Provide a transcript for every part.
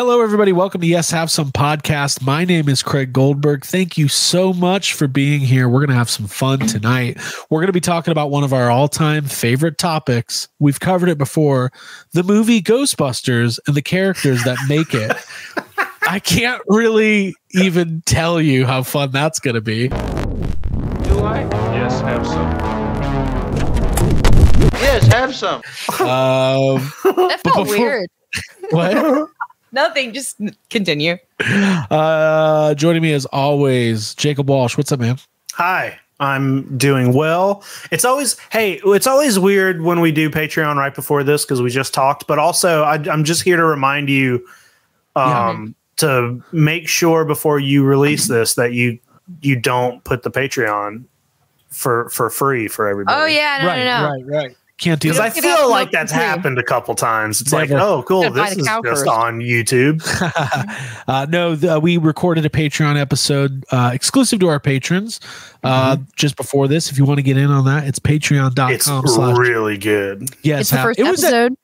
Hello, everybody. Welcome to Yes Have Some podcast. My name is Craig Goldberg. Thank you so much for being here. We're going to have some fun tonight. We're going to be talking about one of our all-time favorite topics. We've covered it before, the movie Ghostbusters and the characters that make it. I can't really even tell you how fun that's going to be. Do I? Yes, have some. Yes, have some. That felt weird. What? Nothing, just continue. Joining me as always, Jacob Walsh. What's up, man? Hi, I'm doing well. It's always weird when we do Patreon right before this because we just talked, but also I'm just here to remind you to make sure before you release this that you don't put the Patreon for free for everybody. Oh yeah, no. Right. Can't do that. Because I feel like that's happened a couple times. It's Never. like, oh, cool. Buy This the is cow just first. on YouTube. We recorded a Patreon episode exclusive to our patrons just before this. If you want to get in on that, it's patreon.com. It's really good. Yes, It's the first episode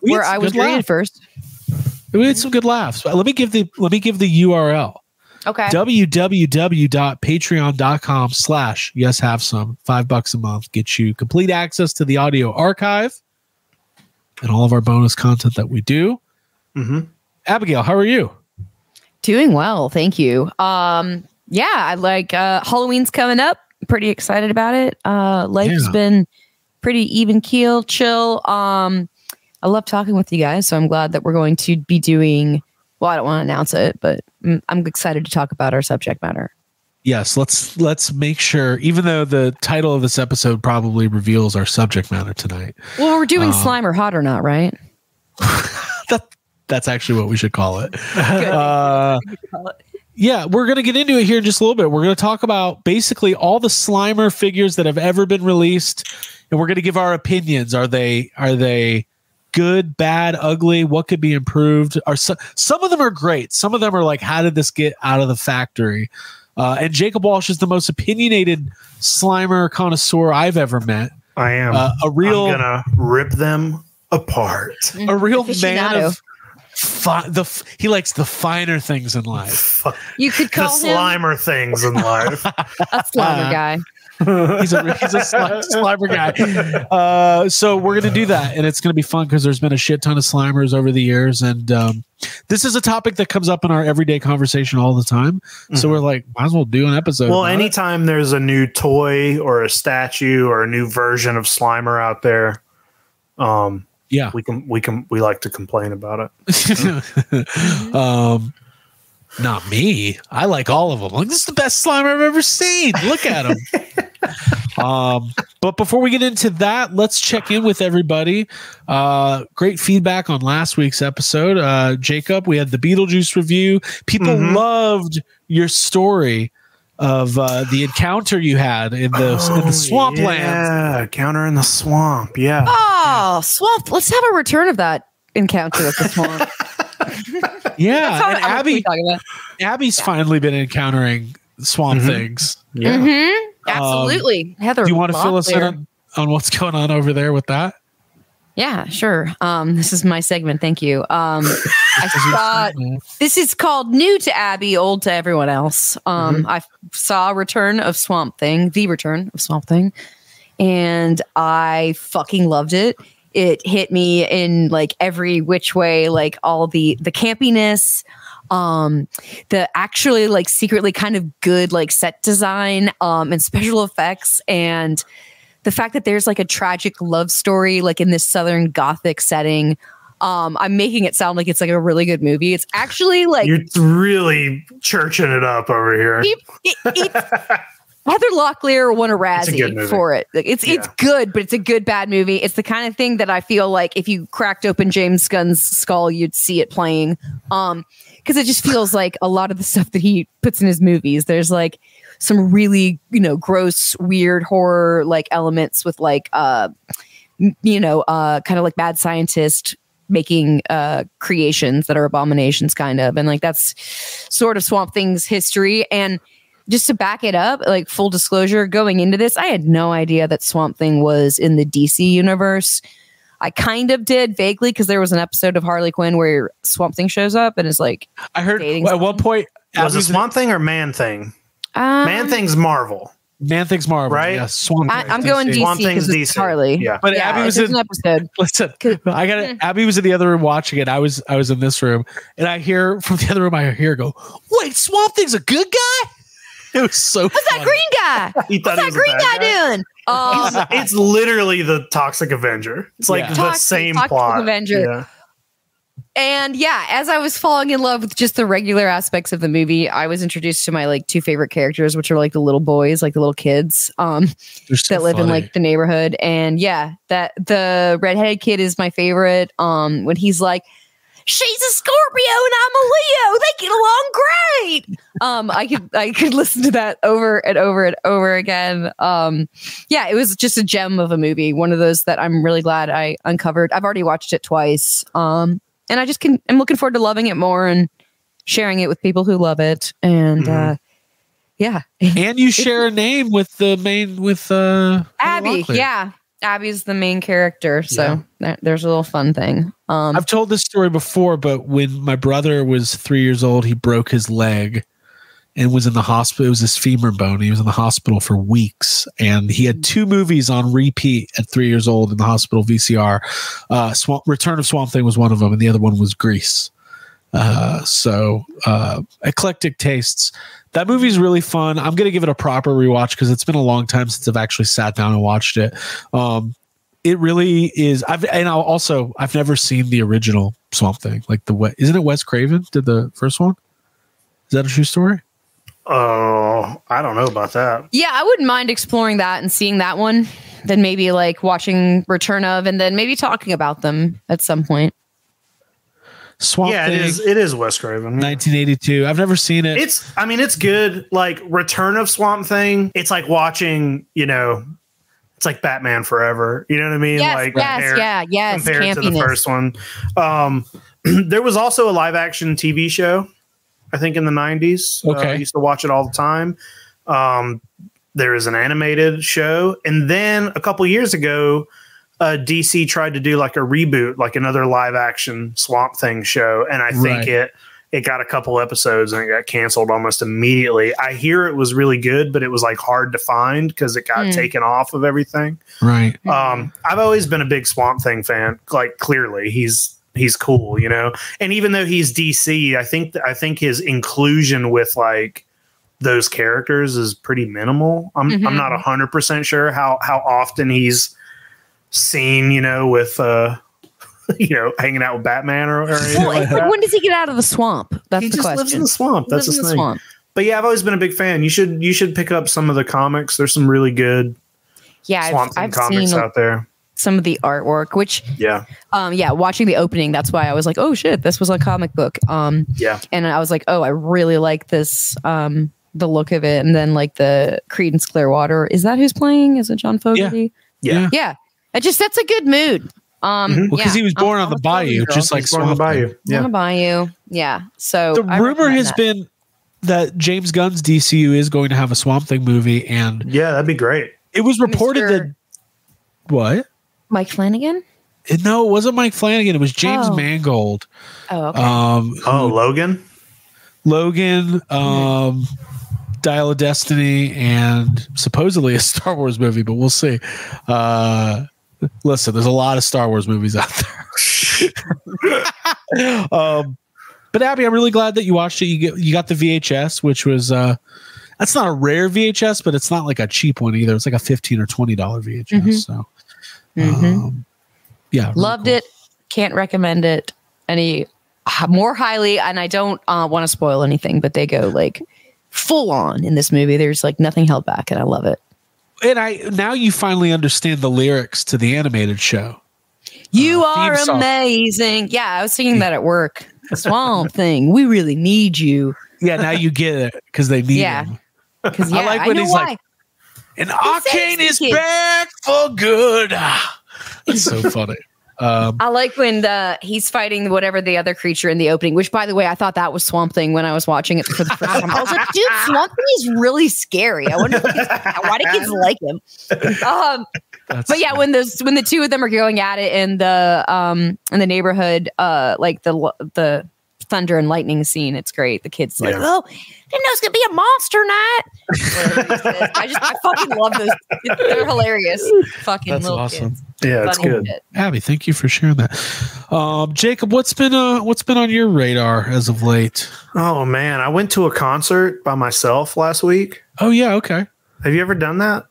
where I was greeted first. We had some good laughs. Let me give the URL. Okay. www.patreon.com/yeshavesome. $5 a month gets you complete access to the audio archive and all of our bonus content that we do. Abigail, how are you? Doing well, thank you. I like Halloween's coming up. Pretty excited about it. Life's been pretty even keel, chill. I love talking with you guys, so I'm glad that we're going to be doing. Well, I don't want to announce it, but I'm excited to talk about our subject matter. Yes, let's make sure, even though the title of this episode probably reveals our subject matter tonight. Well, we're doing Slime or Hot or Not, right? That's actually what we should call it. Yeah, we're going to get into it here in just a little bit. We're going to talk about basically all the Slimer figures that have ever been released, and we're going to give our opinions. Are they good, bad, ugly? What could be improved? Some of them are great. Some of them are like, how did this get out of the factory? And Jacob Walsh is the most opinionated Slimer connoisseur I've ever met. I am. I'm gonna rip them apart. A real man of he likes the finer things in life. You could call the him Slimer things in life. a Slimer guy. He's a Slimer guy. So we're going to do that, and it's going to be fun because there's been a shit ton of Slimers over the years, and this is a topic that comes up in our everyday conversation all the time. So we're like, might as well do an episode. Well, anytime there's a new toy or a statue or a new version of Slimer out there, we like to complain about it. Not me. I like all of them. Like, this is the best Slimer I've ever seen. Look at him. But before we get into that, let's check in with everybody. Great feedback on last week's episode. Jacob, we had the Beetlejuice review. People loved your story of the encounter you had in the swampland. Yeah, encounter in the swamp. Yeah. Oh, swamp. Let's have a return of that encounter at the swamp. Yeah, and Abby's finally been encountering swamp things. Yeah. Absolutely. Heather, do you want to fill us in on what's going on over there with that? Yeah, sure. This is my segment. Thank you. I saw this is called New to Abby, Old to everyone else. I saw Return of Swamp Thing, The Return of Swamp Thing, and I fucking loved it. It hit me in like every which way, like all the campiness, the actually like secretly kind of good like set design, and special effects, and the fact that there's like a tragic love story like in this Southern Gothic setting. I'm making it sound like it's like a really good movie. It's actually like you're really churching it up over here. Heather Locklear won a Razzie for it. It's good, but it's a good bad movie. It's the kind of thing that I feel like if you cracked open James Gunn's skull, you'd see it playing. Because it just feels like a lot of the stuff that he puts in his movies. There's like some really, gross, weird horror like elements with like, kind of like mad scientist making creations that are abominations, kind of, and like that's sort of Swamp Thing's history. And just to back it up, like full disclosure, going into this, I had no idea that Swamp Thing was in the DC universe. I kind of did vaguely because there was an episode of Harley Quinn where Swamp Thing shows up and is like, I heard dating at one point Was it Swamp Thing or Man Thing? Man Thing's Marvel. Man Thing's Marvel, Right? Yeah, Swamp Thing. I'm going Swamp DC Thing's because it's DC. Harley. Yeah. But Yeah, Abby was there's in an episode. Listen, Abby was in the other room watching it. I was in this room, and I hear from the other room. I hear her go, "Wait, Swamp Thing's a good guy." It was so. What's that green guy? He thought What's he that was a green bad guy doing? It's literally the Toxic Avenger. It's like Yeah. the same Toxic plot. Avenger. Yeah. And yeah, as I was falling in love with just the regular aspects of the movie, I was introduced to my like two favorite characters, which are like the little boys, like the little kids They're so that live in funny. like the neighborhood. And yeah, that the redheaded kid is my favorite. When he's like, she's a Scorpio and I'm a Leo. They get along great. I could listen to that over and over and over again. Yeah, it was just a gem of a movie. One of those that I'm really glad I uncovered. I've already watched it twice. And I'm looking forward to loving it more and sharing it with people who love it. And yeah. And you share a name with the main Abby. Locklear. Yeah. Abby's the main character. So there's a little fun thing. I've told this story before, but when my brother was 3 years old, he broke his leg and was in the hospital. It was his femur bone. He was in the hospital for weeks, and he had two movies on repeat at 3 years old in the hospital VCR. Return of Swamp Thing was one of them, and the other one was Grease. So eclectic tastes. That movie's really fun. I'm gonna give it a proper rewatch because it's been a long time since I've actually sat down and watched it. It really is. I've never seen the original Swamp Thing. Like isn't it Wes Craven did the first one? Is that a true story? Oh, I don't know about that. Yeah, I wouldn't mind exploring that and seeing that one. Then maybe like watching Return of, and then maybe talking about them at some point. Swamp Yeah, Thing, it is Wes Craven. 1982. I've never seen it. It's good. Like Return of Swamp Thing, it's like watching, it's like Batman Forever. You know what I mean? Yes, like yes, compared to the campiness. first one. There was also a live action TV show, I think in the 90s. Okay. I used to watch it all the time. There is an animated show. And then a couple years ago, DC tried to do like a reboot, like another live action Swamp Thing show. And I think it got a couple episodes and it got canceled almost immediately. I hear it was really good, but it was like hard to find because it got taken off of everything. Right. I've always been a big Swamp Thing fan. Like clearly he's cool, and even though he's DC, I think his inclusion with like those characters is pretty minimal. I'm not 100% sure how often he's seen, with hanging out with Batman or anything like that. When does he get out of the swamp? That's He the just question. lives in the swamp. That's his thing. Swamp. But yeah, I've always been a big fan. You should pick up some of the comics. There's some really good Yeah, Swamp Thing I've comics seen out there. some of the artwork, which Yeah. watching the opening, that's why I was like, oh shit, this was a comic book. Yeah. And I was like, oh, I really like this, the look of it. And then like the Creedence Clearwater, is that who's playing? Is it John Fogerty? Yeah. Yeah. It just sets a good mood. Well, because he was born on the bayou, just like He's born on the Swamp Thing. bayou. Yeah. On the bayou. Yeah. So The I rumor recommend has that. been that James Gunn's DCU is going to have a Swamp Thing movie, and Yeah, that'd be great. it was reported Mr. that what? Mike Flanagan. No, it wasn't Mike Flanagan. It was James Oh. Mangold. Oh, okay. Logan? Logan, Dial of Destiny, and supposedly a Star Wars movie, but we'll see. Listen, there's a lot of Star Wars movies out there. But Abby, I'm really glad that you watched it. You got the VHS, which was that's not a rare VHS, but it's not like a cheap one either. It's like a $15 or $20 VHS. So, yeah, really Loved cool. it. Can't recommend it any more highly. And I don't want to spoil anything, but they go like full on in this movie. There's like nothing held back, and I love it. And now you finally understand the lyrics to the animated show. You are theme song. amazing. Yeah, I was singing that at work. The Swamp Thing. We really need you. Yeah, now you get it because they need Yeah. him. Because I like when know he's why. like, and Arcane saves is the kids. back for good. It's so funny. I like when he's fighting whatever the other creature in the opening, which, by the way, I thought that was Swamp Thing when I was watching it for the first time. I was like, dude, Swamp Thing is really scary. I wonder why do kids like him? But yeah, when the two of them are going at it in the neighborhood, like the thunder and lightning scene, it's great. The kids like, oh, didn't know it's gonna be a monster night. I fucking love those. They're hilarious. Fucking That's little awesome. kids. Yeah, it's good. Shit. Abby, thank you for sharing that. Jacob, what's been on your radar as of late? Oh man, I went to a concert by myself last week. Oh yeah, okay. Have you ever done that?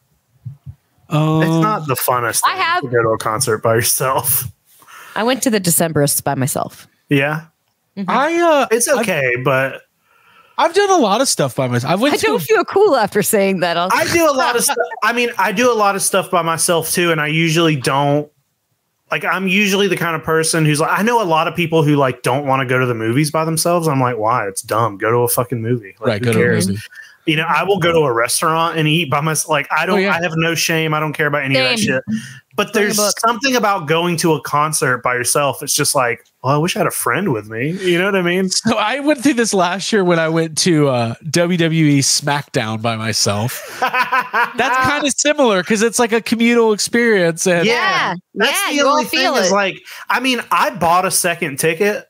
It's not the funnest thing to go to a concert by yourself. I went to the Decemberists by myself. Yeah. It's okay, but I've done a lot of stuff by myself. I don't feel cool after saying that. I do a lot of stuff. I mean, I do a lot of stuff by myself too, and I usually don't. Like, I'm usually the kind of person who's like, I know a lot of people who like don't want to go to the movies by themselves. I'm like, why? It's dumb. Go to a fucking movie. Like, Right, who go to a cares? movie. You know, I will go to a restaurant and eat by myself. Like, I don't. I have no shame. I don't care about any of that shit. But there's something about going to a concert by yourself. It's just like, well, I wish I had a friend with me. You know what I mean? So I went through this last year when I went to WWE SmackDown by myself. That's kind of similar because it's like a communal experience. And that's the only thing is like, I mean, I bought a second ticket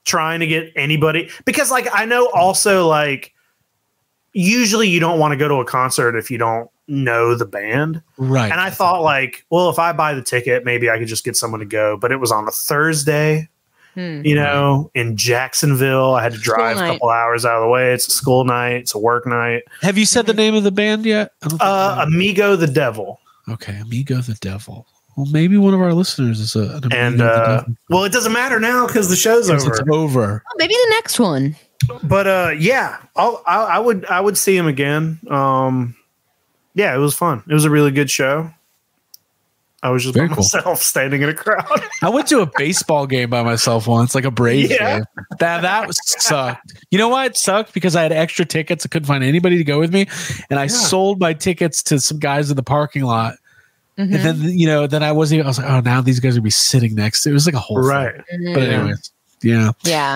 trying to get anybody because like, I know also like, usually you don't want to go to a concert if you don't know the band. Right. And I thought like, well, if I buy the ticket, maybe I could just get someone to go. But it was on a Thursday, you know, in Jacksonville. I had to drive a couple hours out of the way. It's a school night. It's a work night. Have you said the name of the band yet? Amigo the Devil. Okay. Amigo the Devil. Well, maybe one of our listeners is an Amigo the Devil. Well, it doesn't matter now because the show's over. It's over. Oh, maybe the next one. But yeah, I would see him again. Yeah, it was fun. It was a really good show. I was just by myself standing in a crowd. I went to a baseball game by myself once, like a Braves game. That sucked. You know why it sucked? Because I had extra tickets. I couldn't find anybody to go with me, and I sold my tickets to some guys in the parking lot. And then then I was like, oh, now these guys will be sitting next. It was like a whole thing. But anyways. Yeah.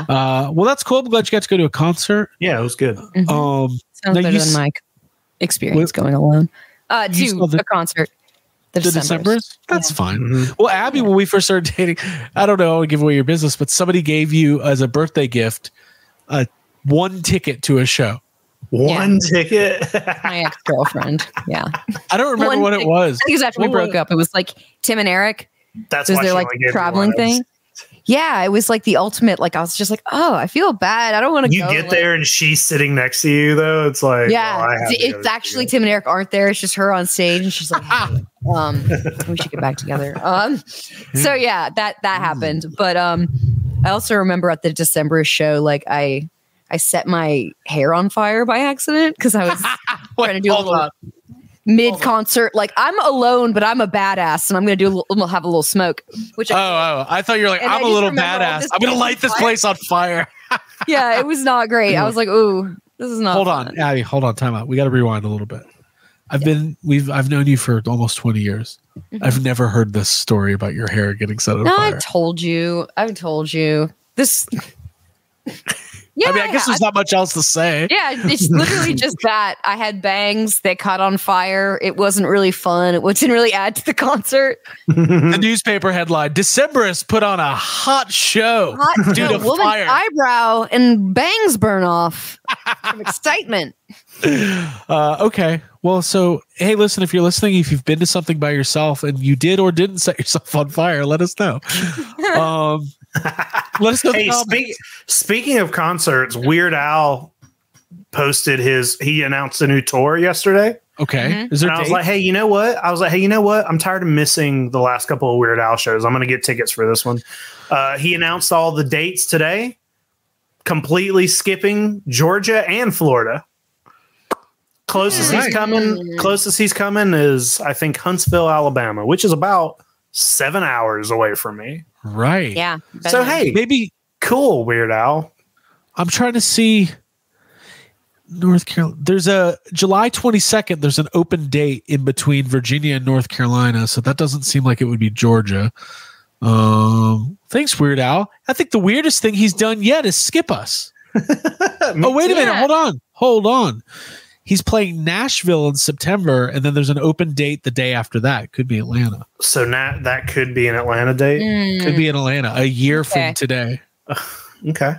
Well, that's cool. I'm glad you got to go to a concert. Yeah, it was good. Sounds better than my experience going alone. To a concert. The Decembers? That's fine. Well, Abby, when we first started dating, I don't know, I would give away your business, but somebody gave you as a birthday gift one ticket to a show. One ticket? My ex-girlfriend. Yeah. I don't remember what it was. I think it was after we broke up. It was like Tim and Eric. That's why their like traveling thing. Yeah, it was like the ultimate. Like I was just like, oh, I feel bad. I don't want to go. You get there and she's sitting next to you, though. It's like, it's actually Tim and Eric aren't there. It's just her on stage, and she's like, we should get back together. So yeah, that happened. But I also remember at the December show, like I set my hair on fire by accident because I was trying to do a little mid-concert, like I'm alone, but I'm a badass, and I'm gonna have a little smoke. Which I thought you were like, I'm a little badass. I'm gonna light this place on fire. Yeah, it was not great. I was like, ooh, this is not. Hold on, Abby. Hold on. Time out. We got to rewind a little bit. I've known you for almost 20 years. I've never heard this story about your hair getting set on fire. I've told you this. Yeah, I mean, I guess there's not much else to say. Yeah, it's literally just that. I had bangs. They caught on fire. It wasn't really fun. It didn't really add to the concert. The newspaper headline, Decemberists put on a hot show due to woman's fire. Eyebrow and bangs burn off from excitement. Okay. Well, so, hey, listen, if you're listening, if you've been to something by yourself and you did or didn't set yourself on fire, let us know. Let us know. Hey, speaking of concerts, Weird Al posted he announced a new tour yesterday. Okay. And I was like, hey, you know what? I'm tired of missing the last couple of Weird Al shows. I'm going to get tickets for this one. He announced all the dates today, completely skipping Georgia and Florida. Closest he's coming is, I think, Huntsville, Alabama, which is about 7 hours away from me. Right. Yeah. So, hey, maybe cool, Weird Al. I'm trying to see North Carolina. There's a July 22nd. There's an open date in between Virginia and North Carolina. So that doesn't seem like it would be Georgia. Thanks, Weird Al. I think the weirdest thing he's done yet is skip us. Oh, wait a minute. Hold on. he's playing Nashville in September, and then there's an open date the day after that. It could be Atlanta. So that could be an Atlanta date. Could be in Atlanta a year from today. Okay.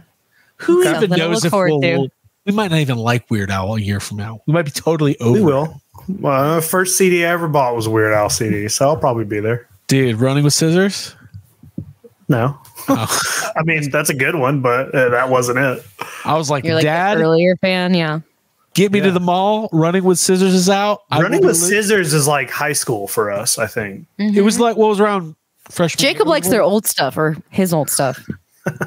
Who Something even to knows look if forward to. we might not even like Weird Al a year from now. We might be totally over. We will. Well, first CD I ever bought was a Weird Al CD, so I'll probably be there. Dude, Running with Scissors? No. Oh. I mean, that's a good one, but that wasn't it. I was like, You're like Dad, an earlier fan, yeah. get me to the mall. Running with Scissors is out. Running with Scissors is like high school for us, I think. It was like, what was around freshman Jacob year? likes their old stuff or his old stuff.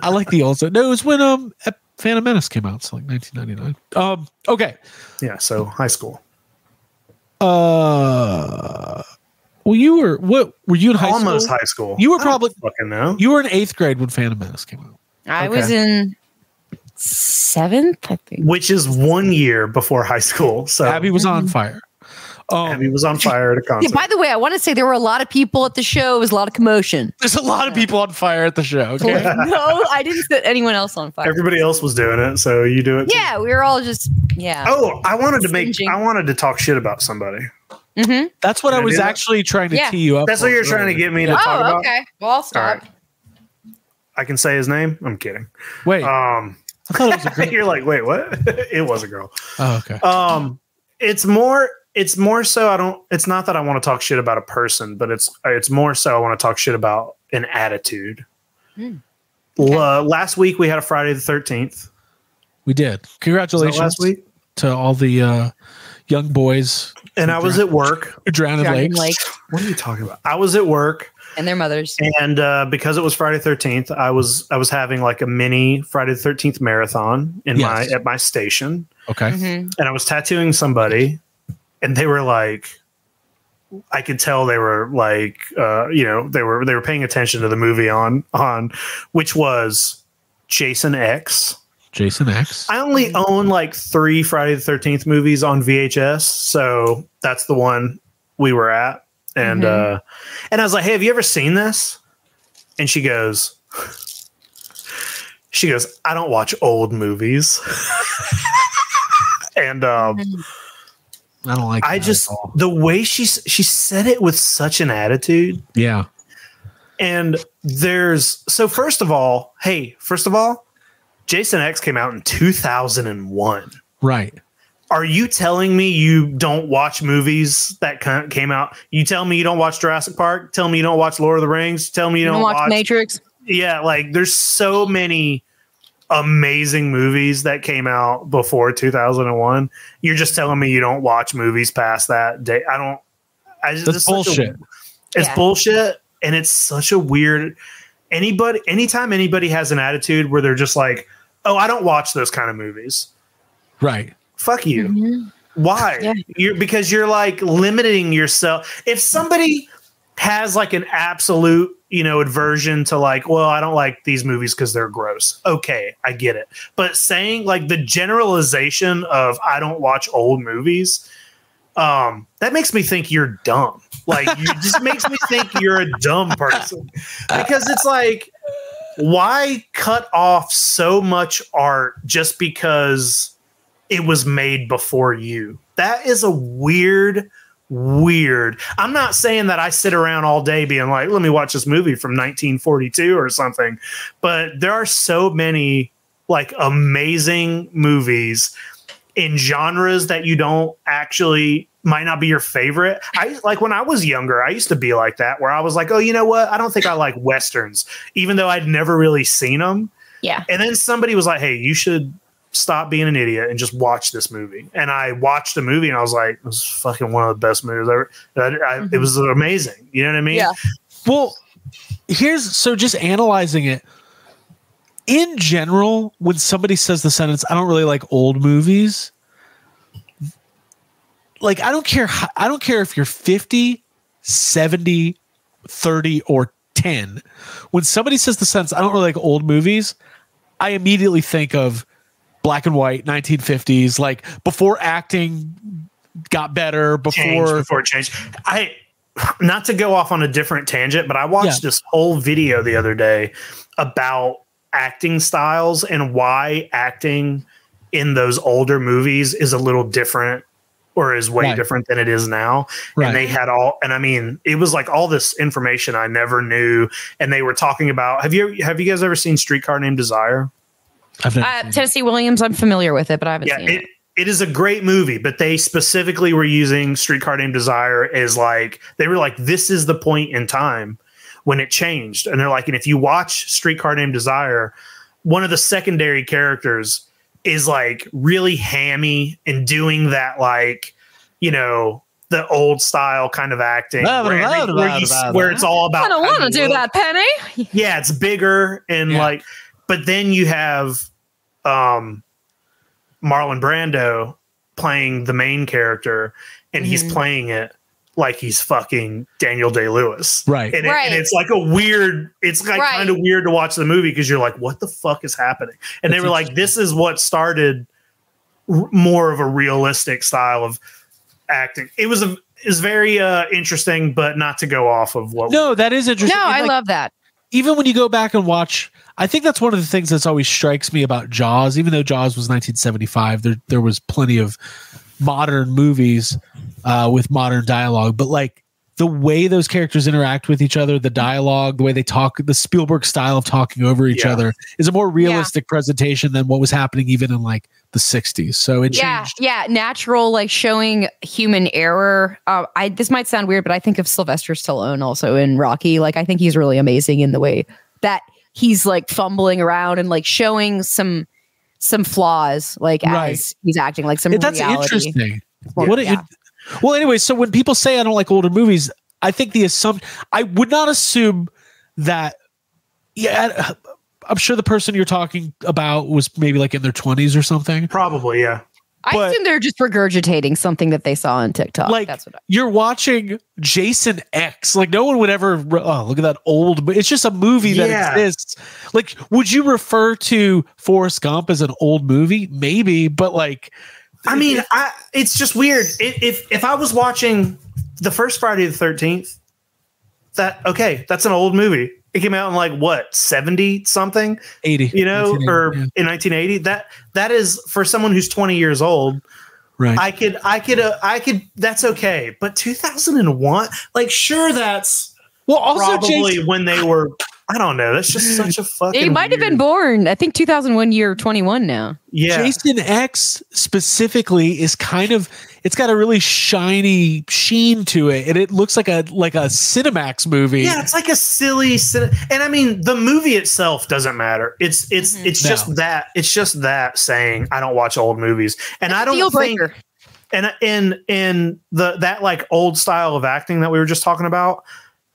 I like the old stuff. No, it was when Phantom Menace came out. It's like 1999. Okay. Yeah, so high school. Well, you were you in high school? Almost high school. You were I don't probably fucking know. you were in 8th grade when Phantom Menace came out. I was in 7th, I think. Which is 1 year before high school. So Abby was on fire. Abby was on fire at a Yeah, concert. by the way, I want to say there were a lot of people at the show. It was a lot of commotion. There's a lot of people on fire at the show. Okay. No, I didn't set anyone else on fire. Everybody else was doing it, so you do it too. Yeah, we were all just, Oh, I wanted Singing. I wanted to talk shit about somebody. That's what Can I I was do that? actually trying to Yeah. tee you up. That's for what you're trying to earlier. get me to talk about. Oh, okay. Well, I'll stop. All right. I can say his name. I'm kidding. Wait, I thought it was a girl. You're like, wait, what? It was a girl. Oh, okay. It's more so it's not that I want to talk shit about a person, but it's more so I want to talk shit about an attitude. Last week we had a Friday the 13th. We did. Congratulations last week? to all the young boys And I was at work. who drowned in Dragon lakes. Lake What are you talking about? I was at work. and their mothers. And because it was Friday the 13th, I was having like a mini Friday the 13th marathon at my station, Okay. and I was tattooing somebody, and they were like, I could tell they were like, they were paying attention to the movie on which was Jason X. Jason X. I only own like 3 Friday the 13th movies on VHS, so that's the one we were at. And I was like, hey, have you ever seen this? And she goes, I don't watch old movies. And I don't like. I that just, at all. the way she said it with such an attitude. Yeah. And first of all, Jason X came out in 2001. Right. Are you telling me you don't watch movies that came out? You tell me you don't watch Jurassic Park? Tell me you don't watch Lord of the Rings? Tell me you don't watch Matrix? Yeah, like there's so many amazing movies that came out before 2001. You're just telling me you don't watch movies past that day. That's bullshit. It's bullshit, and it's such a weird. Anytime anybody has an attitude where they're just like, "Oh, I don't watch those kind of movies." Right. Fuck you. Why? Yeah. Because you're like limiting yourself. If somebody has like an absolute, aversion to like, well, I don't like these movies because they're gross. Okay, I get it. But saying like the generalization of I don't watch old movies, that makes me think you're dumb. Like, you just makes me think you're a dumb person. Because it's like, why cut off so much art just because it was made before you? That is a weird. I'm not saying that I sit around all day being like, let me watch this movie from 1942 or something, but there are so many like amazing movies in genres that you don't actually might not be your favorite. I like when I was younger, I used to be like that, where I was like, oh, you know what? I don't think I like Westerns, even though I'd never really seen them. Yeah. And then somebody was like, hey, you should stop being an idiot and just watch this movie. And I watched the movie and I was like, it was fucking one of the best movies ever. It was amazing. You know what I mean? Yeah. Well, so just analyzing it in general, when somebody says the sentence, I don't really like old movies. Like, I don't care if you're 50, 70, 30, or 10. When somebody says the sentence, I don't really like old movies, I immediately think of black and white 1950s, like before acting got better, before it changed. Not to go off on a different tangent, but I watched this whole video the other day about acting styles and why acting in those older movies is a little different or is way different than it is now. Right. And they had and I mean, it was like all this information I never knew. And they were talking about, have you guys ever seen Streetcar Named Desire? Tennessee Williams, I'm familiar with it, but I haven't seen it. It is a great movie, but they specifically were using Streetcar Named Desire as like, they were like, this is the point in time when it changed. And they're like, and if you watch Streetcar Named Desire, one of the secondary characters is like really hammy and doing that, like, you know, the old style kind of acting where it's all about, I don't want to do that, Penny. Yeah, it's bigger and like, but then you have Marlon Brando playing the main character, and he's playing it like he's fucking Daniel Day-Lewis. Right. And it's like it's like kind of weird to watch the movie because you're like, what the fuck is happening? And they were like, this is what started more of a realistic style of acting. It was very interesting, but not to go off of what. No, that is interesting. No, I love that. Even when you go back and watch, I think that's one of the things that's always strikes me about Jaws. Even though Jaws was 1975, there was plenty of modern movies with modern dialogue, but like the way those characters interact with each other, the dialogue, the way they talk, the Spielberg style of talking over each other is a more realistic presentation than what was happening even in like the 60s. So it changed. Yeah, natural, like showing human error. This might sound weird, but I think of Sylvester Stallone also in Rocky. Like, I think he's really amazing in the way that he's like fumbling around and like showing some flaws, like as he's acting, like some that's reality. Interesting. Well, anyway, so when people say I don't like older movies, I think the assumption, I would not assume that. Yeah, I'm sure the person you're talking about was maybe like in their 20s or something. Probably, yeah. I assume they're just regurgitating something that they saw on TikTok. Like, that's what you're watching Jason X. Like, no one would ever, look at that old, but it's just a movie that exists. Like, would you refer to Forrest Gump as an old movie? Maybe, but like, I mean, it's just weird. If I was watching the first Friday the 13th, that's an old movie. It came out in like what, 70 something, 80, you know, or in 1980. That is for someone who's 20 years old. Right. I could. That's okay. But 2001, like, sure, that's also probably when they were. I don't know. That's just such a fucking. He might have been born. I think 2001. You're 21 now. Yeah. Jason X specifically is kind of. It's got a really shiny sheen to it, and it looks like a Cinemax movie. Yeah, it's like a silly. And I mean, the movie itself doesn't matter. It's just that. It's just that saying I don't watch old movies, and I don't think. And in that like old style of acting that we were just talking about,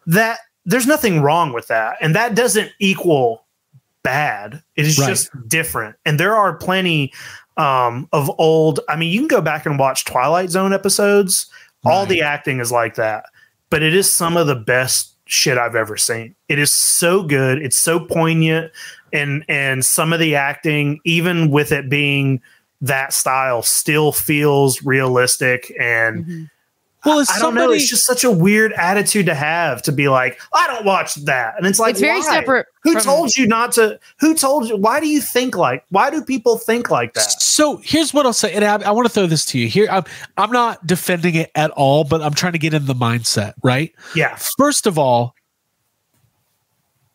that. There's nothing wrong with that. And that doesn't equal bad. It is just different. And there are plenty of old. I mean, you can go back and watch Twilight Zone episodes. All the acting is like that. But it is some of the best shit I've ever seen. It is so good. It's so poignant. And some of the acting, even with it being that style, still feels realistic. And well, I don't know. It's just such a weird attitude to have, to be like, I don't watch that. And it's like, it's very separate. Who told you not to? Who told you? Why do you think why do people think like that? So here's what I'll say. And I want to throw this to you here. I'm not defending it at all, but I'm trying to get in the mindset, right? Yeah. First of all,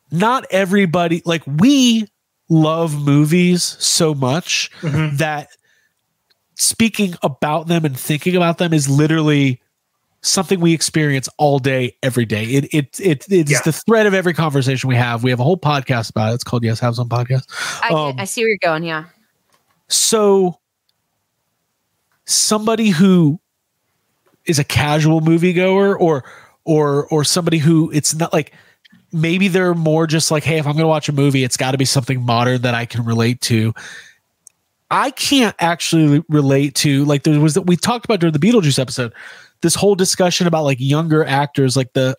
not everybody, like, we love movies so much that speaking about them and thinking about them is literally something we experience all day, every day. It's the thread of every conversation we have. We have a whole podcast about it. It's called Yes Have Some Podcast. I see where you're going. Yeah. So somebody who is a casual moviegoer or somebody who it's not like, maybe they're more just like, hey, if I'm going to watch a movie, it's got to be something modern that I can relate to. I can't actually relate to, like, there was that we talked about during the Beetlejuice episode, this whole discussion about like younger actors, like the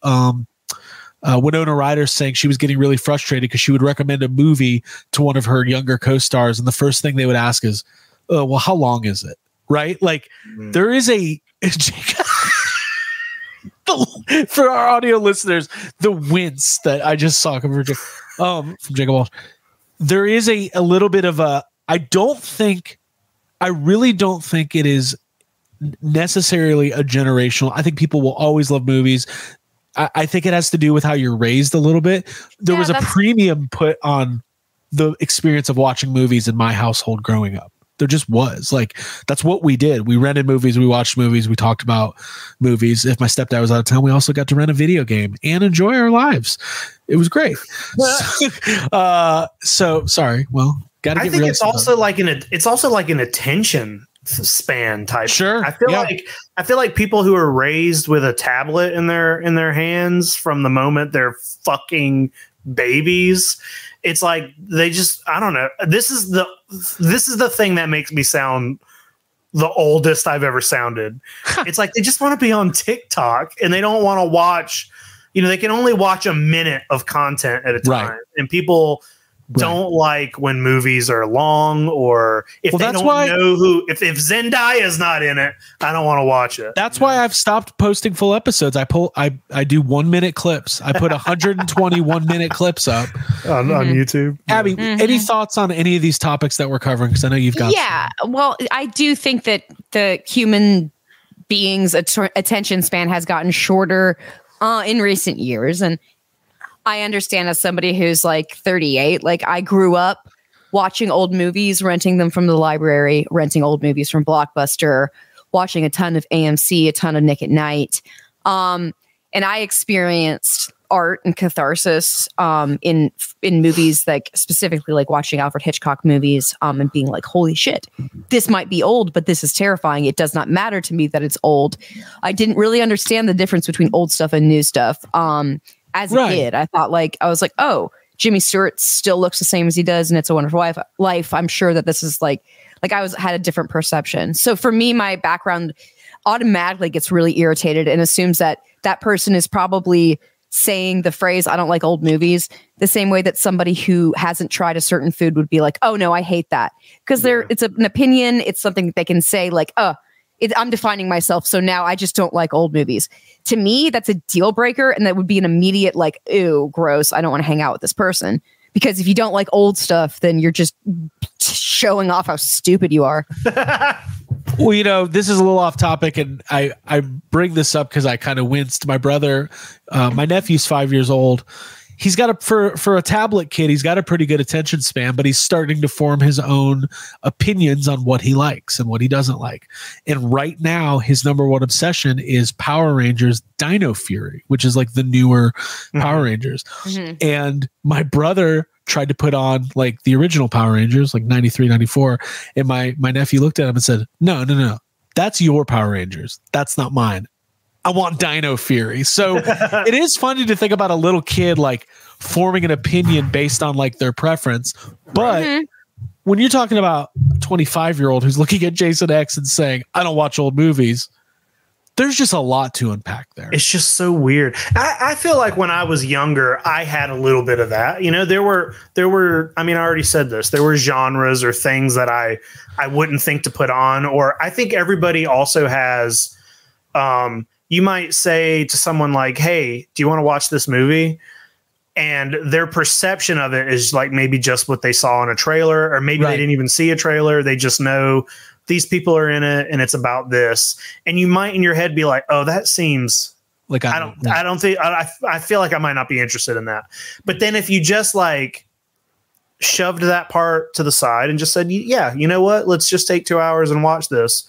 Winona Ryder saying she was getting really frustrated because she would recommend a movie to one of her younger co-stars, and the first thing they would ask is, "Oh, well, how long is it?" Right? Like, there is a for our audio listeners, the wince that I just saw from Jacob Walsh. There is a little bit of a. I really don't think it is necessarily a generational. I think people will always love movies. I think it has to do with how you're raised a little bit. There was a premium put on the experience of watching movies in my household growing up. There just was. Like, that's what we did. We rented movies, we watched movies, we talked about movies. If my stepdad was out of town, we also got to rent a video game and enjoy our lives. It was great. So sorry. Well, gotta get. I think it's also like an attention span type. Sure. I feel like people who are raised with a tablet in their hands from the moment they're fucking babies, it's like they just, I don't know. This is the thing that makes me sound the oldest I've ever sounded. It's like they just want to be on TikTok and they don't want to watch, they can only watch a minute of content at a time. Right. And people don't like when movies are long, or if they don't know who, if Zendaya is not in it, I don't want to watch it. That's why I've stopped posting full episodes. I do 1 minute clips. I put 120 1-minute clips up on YouTube. Abby, any thoughts on any of these topics that we're covering? Because I know you've got well, I do think that the human being's attention span has gotten shorter in recent years, and I understand as somebody who's like 38, like I grew up watching old movies, renting them from the library, renting old movies from Blockbuster, watching a ton of AMC, a ton of Nick at Night. And I experienced art and catharsis in movies, like specifically like watching Alfred Hitchcock movies and being like, holy shit, this might be old, but this is terrifying. It does not matter to me that it's old. I didn't really understand the difference between old stuff and new stuff. As a kid, I was like, oh, Jimmy Stewart still looks the same as he does, and It's a Wonderful Life. I'm sure that this is like I had a different perception. So for me, my background automatically gets really irritated and assumes that that person is probably saying the phrase, I don't like old movies, the same way that somebody who hasn't tried a certain food would be like, oh no, I hate that. Because it's an opinion. It's something that they can say like, I'm defining myself, so now I just don't like old movies. To me, that's a deal breaker, and that would be an immediate like, ew, gross. I don't want to hang out with this person. Because if you don't like old stuff, then you're just showing off how stupid you are. Well, this is a little off topic, and I bring this up because I kind of winced. My brother, my nephew's 5 years old. He's got for a tablet kid, he's got a pretty good attention span, but he's starting to form his own opinions on what he likes and what he doesn't like. And right now, his number one obsession is Power Rangers Dino Fury, which is like the newer Power Rangers. And my brother tried to put on like the original Power Rangers, like 93, 94. And my nephew looked at him and said, no, that's your Power Rangers. That's not mine. I want Dino Fury. So it is funny to think about a little kid like forming an opinion based on like their preference. But when you're talking about a 25-year-old who's looking at Jason X and saying, I don't watch old movies, there's just a lot to unpack there. It's just so weird. I feel like when I was younger, I had a little bit of that. There were, I mean, I already said this, there were genres or things that I wouldn't think to put on, or I think everybody also has, you might say to someone like, hey, do you want to watch this movie? And their perception of it is like maybe just what they saw in a trailer, or maybe they didn't even see a trailer. They just know these people are in it and it's about this. And you might in your head be like, oh, that seems like, I feel like I might not be interested in that. But then if you just like shoved that part to the side and just said, yeah, you know what, let's just take 2 hours and watch this.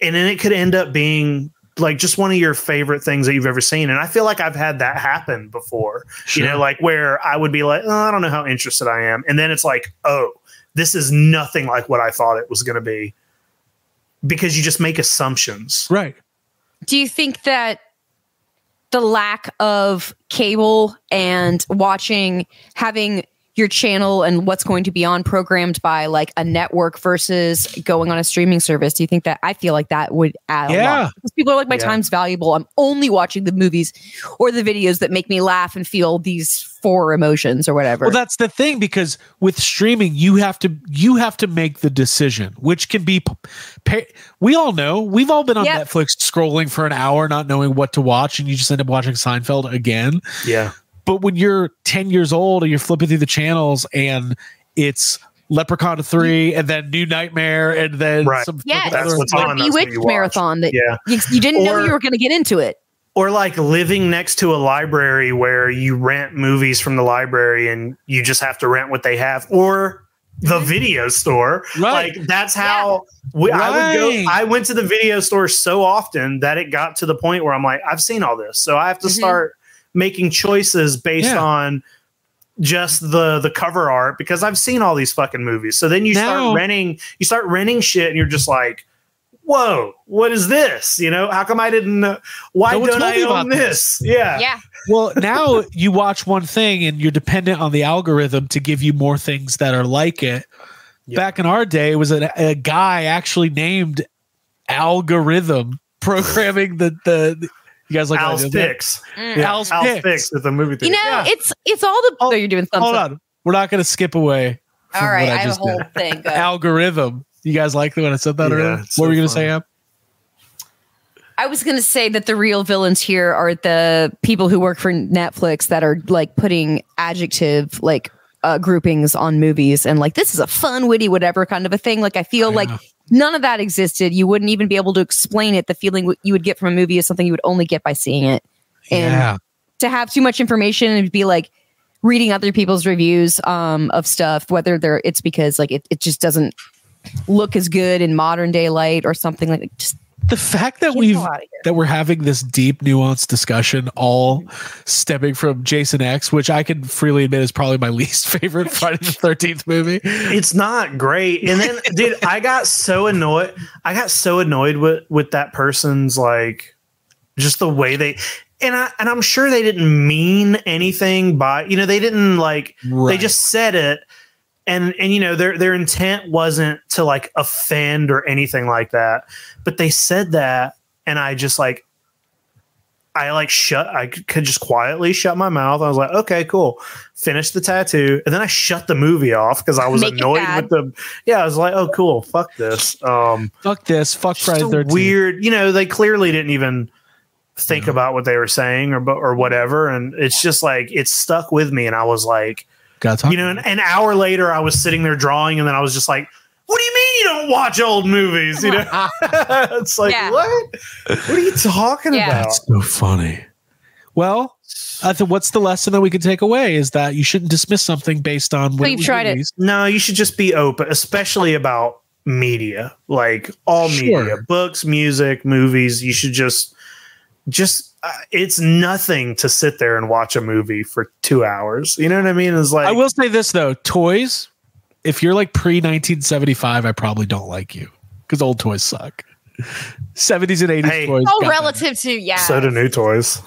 And then it could end up being like just one of your favorite things that you've ever seen. And I feel like I've had that happen before, like where I would be like, oh, I don't know how interested I am. And then it's like, oh, this is nothing like what I thought it was going to be, because you just make assumptions. Right. Do you think that the lack of cable and having your channel and what's going to be on programmed by like a network versus going on a streaming service, do you think that, I feel like that would add a lot? Because people are like, my time's valuable. I'm only watching the movies or the videos that make me laugh and feel these 4 emotions or whatever. Well, that's the thing, because with streaming, you have to make the decision, which can be, we all know, we've all been on Netflix scrolling for an hour, not knowing what to watch. And you just end up watching Seinfeld again. Yeah. But when you're 10 years old and you're flipping through the channels and it's Leprechaun 3, and then New Nightmare, and then some yeah, that's what's on. That's what Bewitched you watch. marathon that Yeah. you didn't know you were going to get into it. Or like living next to a library where you rent movies from the library and you just have to rent what they have, or the video store. Right. Like that's how I would go. I went to the video store so often that it got to the point where I'm like, I've seen all this. So I have to start making choices based on just the cover art because I've seen all these fucking movies. So then you start renting shit and you're just like, whoa, what is this? You know, how come I didn't know? Why don't I own this? Yeah. Yeah. Well, now you watch one thing and you're dependent on the algorithm to give you more things that are like it. Yeah. Back in our day, it was a guy actually named Algorithm programming the you guys like Al's Picks. Al's Picks at the movie theater. You know, it's all the. Oh, you're doing thumbs hold up. on. We're not going to skip away. All right, I have a whole thing. Algorithm. You guys like the when I said that earlier? What were you going to say, Em? I was going to say that the real villains here are the people who work for Netflix that are like putting adjective like groupings on movies and like this is a fun, witty, whatever kind of a thing. Like I feel like none of that existed. You wouldn't even be able to explain it. The feeling you would get from a movie is something you would only get by seeing it. And to have too much information and be like reading other people's reviews of stuff, whether it's because like it just doesn't look as good in modern day light or something like that. Just the fact that we're having this deep, nuanced discussion, all stemming from Jason X, which I can freely admit is probably my least favorite Friday the 13th movie. It's not great. And then, dude, I got so annoyed. With that person's like, just the way they. And I'm sure they didn't mean anything by, you know, they didn't like, they just said it. And you know, their intent wasn't to like offend or anything like that, but they said that. And I just like, I could just quietly shut my mouth. I was like, okay, cool. Finish the tattoo. And then I shut the movie off because I was annoyed with them. Yeah. I was like, oh, cool. Fuck this. Fuck this. Fuck Friday the 13th. Weird. You know, they clearly didn't even think about what they were saying or whatever. And it's just like, it stuck with me. And I was like, you know, an hour later I was sitting there drawing and then I was just like, what do you mean you don't watch old movies? You know, it's like, what are you talking about? That's so funny. Well, I think what's the lesson that we can take away is that you shouldn't dismiss something based on what you've tried it. No, you should just be open, especially about media, like all media, books, music, movies. You should just it's nothing to sit there and watch a movie for 2 hours. You know what I mean? It's like, I will say this though, toys, if you're like pre 1975, I probably don't like you because old toys suck. 70s and 80s toys. Oh, relative to, So do new toys.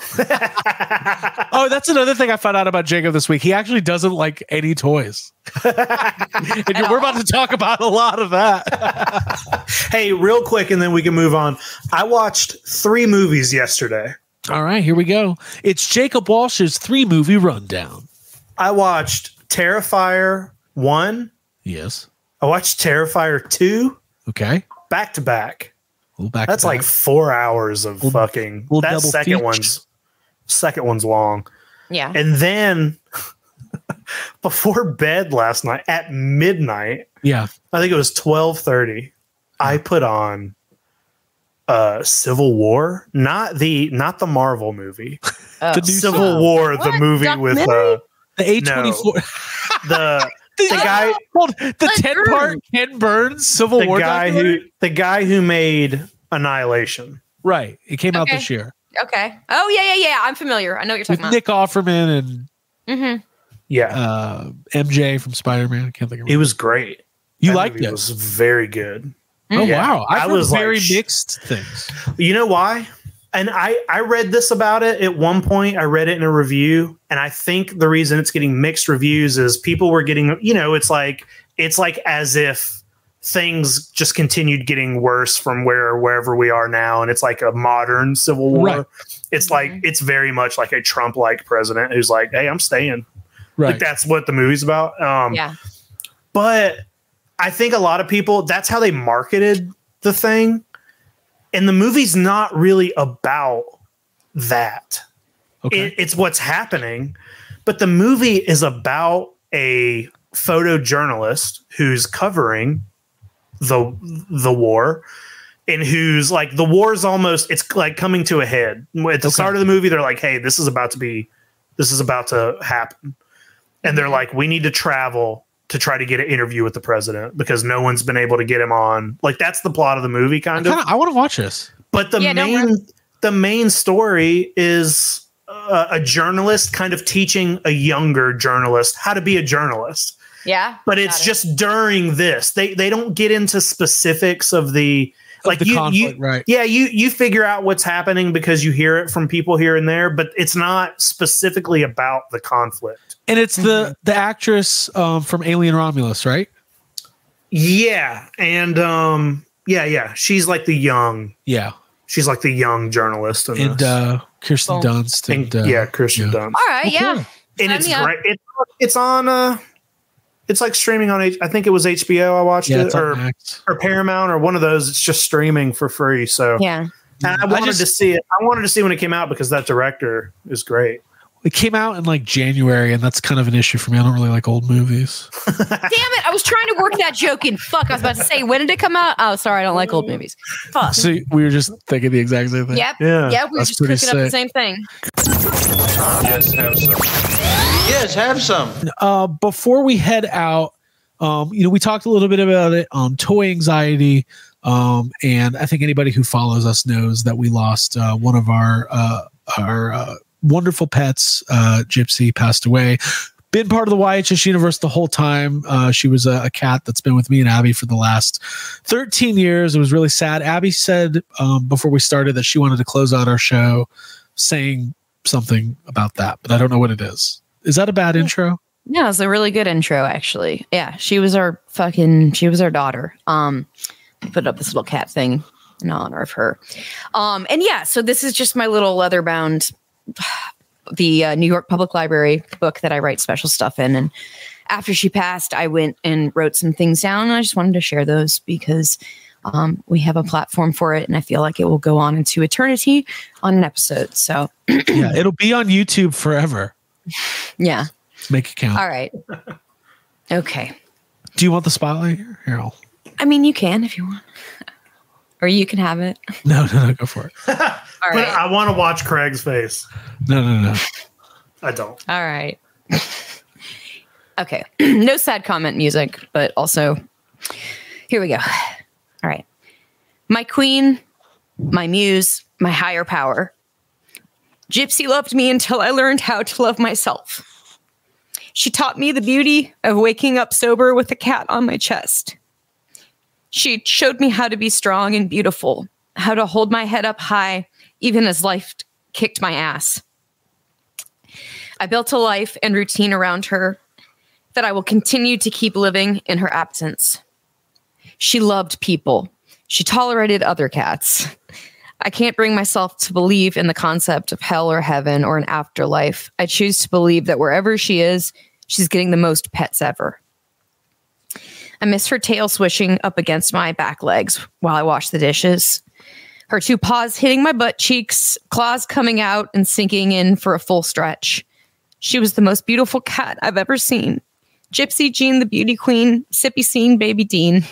Oh, that's another thing I found out about Jacob this week. He actually doesn't like any toys. And we're about to talk about a lot of that. Hey, real quick, and then we can move on. I watched 3 movies yesterday. All right, here we go. It's Jacob Walsh's 3-movie rundown. I watched Terrifier 1. Yes. I watched Terrifier 2. Okay. Back to back. That's like 4 hours of fucking. That second one's long. Yeah. And then before bed last night at midnight. Yeah. I think it was 12:30. I put on Civil War, not the Marvel movie. The new Civil War, the movie with the A24. The guy, the 10-part Ken Burns Civil War documentary? The guy who made Annihilation. Right. It came out this year. Okay. Oh yeah. I'm familiar. I know what you're talking about. Nick Offerman and MJ from Spider-Man. I can't think of it. It was great. You liked it? It was very good. Oh wow! I was very mixed things. You know why? And I read this about it at one point. I read it in a review, and I think the reason it's getting mixed reviews is people were getting, you know, it's like as if things just continued getting worse from wherever we are now, and it's like a modern Civil War. Right. It's like it's very much like a Trump-like president who's like, "Hey, I'm staying." Right. Like that's what the movie's about. But I think a lot of people, that's how they marketed the thing. And the movie's not really about that. Okay. It's what's happening. But the movie is about a photojournalist who's covering the war, and who's like, the war's almost, it's like coming to a head. At the start of the movie, they're like, hey, this is about to happen. And they're like, we need to travel to try to get an interview with the president because no one's been able to get him on. Like, that's the plot of the movie, kind of. I want to watch this. But the main story is a journalist kind of teaching a younger journalist how to be a journalist. Yeah. But it's just during this. They don't get into specifics of the conflict, right? Yeah, you figure out what's happening because you hear it from people here and there, but it's not specifically about the conflict. And it's the actress from Alien Romulus, right? Yeah, and yeah, she's like the young. Yeah. She's like the young journalist. And Kirsten Dunst. Kirsten Dunst. All right, yeah. And it's great. It's on it's like streaming on I think it was HBO. I watched it, or Paramount, or one of those. It's just streaming for free. So yeah, and I wanted to see it. I wanted to see when it came out because that director is great. It came out in like January, and that's kind of an issue for me. I don't really like old movies. Damn it! I was trying to work that joke in. Fuck! I was about to say, when did it come out? Oh, sorry, I don't like old movies. Fuck. So we were just thinking the exact same thing. Yep. Yeah. We were just cooking up the same thing. Yes, have some. Yes, have some. Before we head out, we talked a little bit about it on toy anxiety, and I think anybody who follows us knows that we lost one of our wonderful pets. Gypsy passed away. Been part of the YHS universe the whole time. She was a cat that's been with me and Abby for the last 13 years. It was really sad. Abby said before we started that she wanted to close out our show saying something about that, but I don't know what it is. Is that a bad intro? Yeah, it's a really good intro, actually. Yeah, she was our daughter. Put up this little cat thing in honor of her. And yeah, so this is just my little leather bound, the New York Public Library book that I write special stuff in. And after she passed, I went and wrote some things down, and I just wanted to share those because we have a platform for it, and I feel like it will go on into eternity on an episode. So yeah, it'll be on YouTube forever. Yeah. Make it count. All right. Okay. Do you want the spotlight here? I mean, you can if you want. Or you can have it. No, go for it. All right. I want to watch Craig's face. No. I don't. All right. Okay. No sad comment music, but also, here we go. All right. My queen, my muse, my higher power. Gypsy loved me until I learned how to love myself. She taught me the beauty of waking up sober with a cat on my chest. She showed me how to be strong and beautiful, how to hold my head up high, even as life kicked my ass. I built a life and routine around her that I will continue to keep living in her absence. She loved people. She tolerated other cats. I can't bring myself to believe in the concept of hell or heaven or an afterlife. I choose to believe that wherever she is, she's getting the most pets ever. I miss her tail swishing up against my back legs while I wash the dishes. Her two paws hitting my butt cheeks, claws coming out and sinking in for a full stretch. She was the most beautiful cat I've ever seen. Gypsy Jean, the beauty queen, sippy scene baby Dean.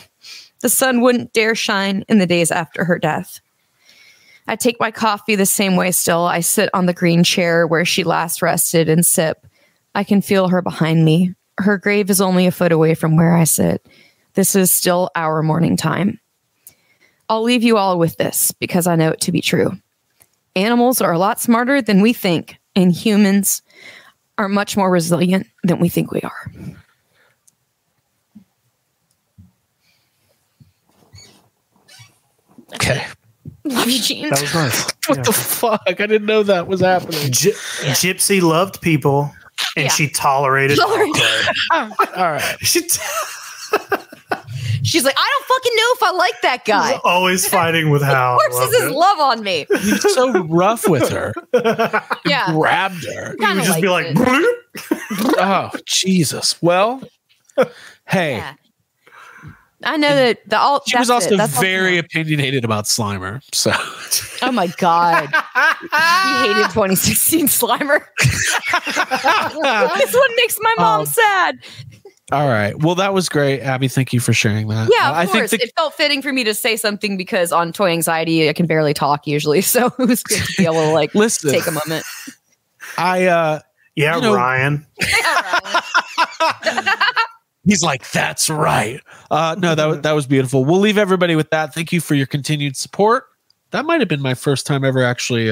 The sun wouldn't dare shine in the days after her death. I take my coffee the same way still. I sit on the green chair where she last rested and sip. I can feel her behind me. Her grave is only a foot away from where I sit. This is still our morning time. I'll leave you all with this because I know it to be true. Animals are a lot smarter than we think, and humans are much more resilient than we think we are. Okay. Love you, Gene. That was nice. What the fuck? I didn't know that was happening. Gypsy loved people, and she tolerated. All right. She's like, I don't fucking know if I like that guy. Always fighting with Hal. Forces his love on me. You're so rough with her. Yeah. You grabbed her. You would just be like, oh, Jesus. Well, hey. Yeah. I know that she was also very opinionated about Slimer. So, oh my God, he hated 2016 Slimer. That's what makes my mom sad. All right. Well, that was great, Abby. Thank you for sharing that. Yeah, of course. It felt fitting for me to say something because on Toy Anxiety, I can barely talk usually. So it was good to be able to like listen, take a moment. Ryan. He's like, that's right. No, that was beautiful. We'll leave everybody with that. Thank you for your continued support. That might have been my first time ever actually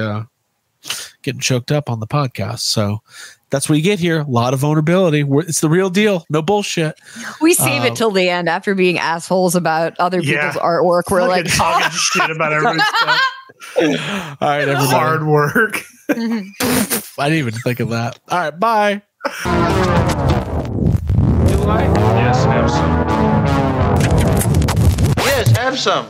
getting choked up on the podcast. So that's what you get here. A lot of vulnerability. It's the real deal. No bullshit. We save it till the end after being assholes about other people's artwork. We're like talking shit about everybody's stuff. All right, everybody. Hard work. I didn't even think of that. All right, bye. Yes, have some. Yes, have some.